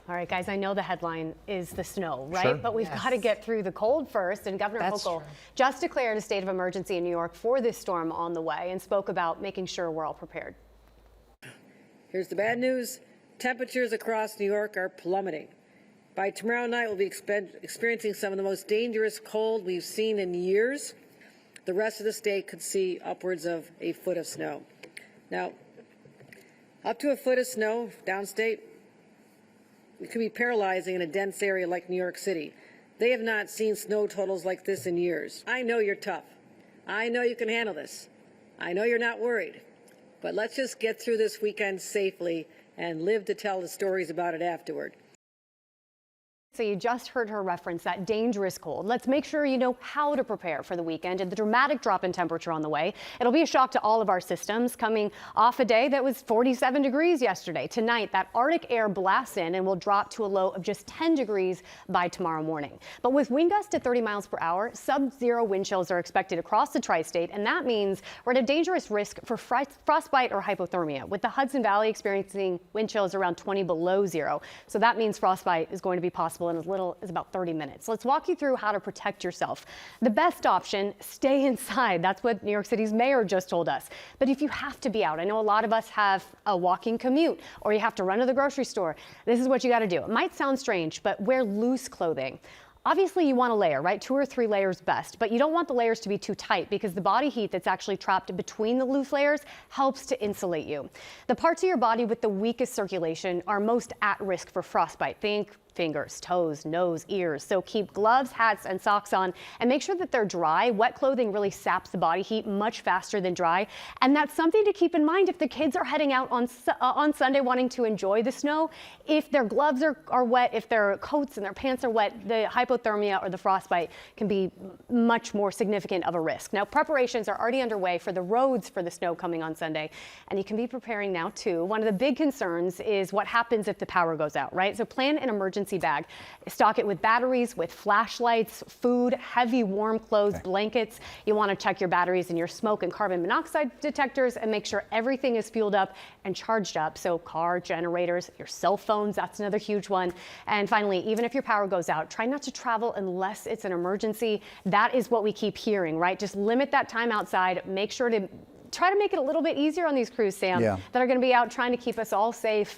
All right, guys, I know the headline is the snow, right? Sure. But we've got to get through the cold first. And Governor Hochul just declared a state of emergency in New York for this storm on the way and spoke about making sure we're all prepared. Here's the bad news. Temperatures across New York are plummeting. By tomorrow night, we'll be experiencing some of the most dangerous cold we've seen in years. The rest of the state could see upwards of a foot of snow. Now, up to a foot of snow downstate, it could be paralyzing in a dense area like New York City. They have not seen snow totals like this in years. I know you're tough. I know you can handle this. I know you're not worried. But let's just get through this weekend safely and live to tell the stories about it afterward. So you just heard her reference that dangerous cold. Let's make sure you know how to prepare for the weekend and the dramatic drop in temperature on the way. It'll be a shock to all of our systems coming off a day that was 47 degrees yesterday. Tonight, that Arctic air blasts in and will drop to a low of just 10 degrees by tomorrow morning. But with wind gusts at 30 miles per hour, sub-zero wind chills are expected across the tri-state, and that means we're at a dangerous risk for frostbite or hypothermia, with the Hudson Valley experiencing wind chills around 20 below zero. So that means frostbite is going to be possible in as little as about 30 minutes. Let's walk you through how to protect yourself. The best option, stay inside. That's what New York City's mayor just told us. But if you have to be out, I know a lot of us have a walking commute or you have to run to the grocery store. This is what you got to do. It might sound strange, but wear loose clothing. Obviously, you want a layer, right? 2 or 3 layers best, but you don't want the layers to be too tight because the body heat that's actually trapped between the loose layers helps to insulate you. The parts of your body with the weakest circulation are most at risk for frostbite. Think fingers, toes, nose, ears. So keep gloves, hats, and socks on and make sure that they're dry. Wet clothing really saps the body heat much faster than dry. And that's something to keep in mind if the kids are heading out on Sunday wanting to enjoy the snow. If their gloves are wet, if their coats and their pants are wet, the hypothermia or the frostbite can be much more significant of a risk. Now, preparations are already underway for the roads for the snow coming on Sunday, and you can be preparing now too. One of the big concerns is what happens if the power goes out, right? So plan an emergency bag. Stock it with batteries, with flashlights, food, heavy warm clothes, blankets. You want to check your batteries and your smoke and carbon monoxide detectors and make sure everything is fueled up and charged up. So car, generators, your cell phones, that's another huge one. And finally, even if your power goes out, try not to travel unless it's an emergency. That is what we keep hearing, right? Just limit that time outside. Make sure to try to make it a little bit easier on these crews, Sam, that are going to be out trying to keep us all safe.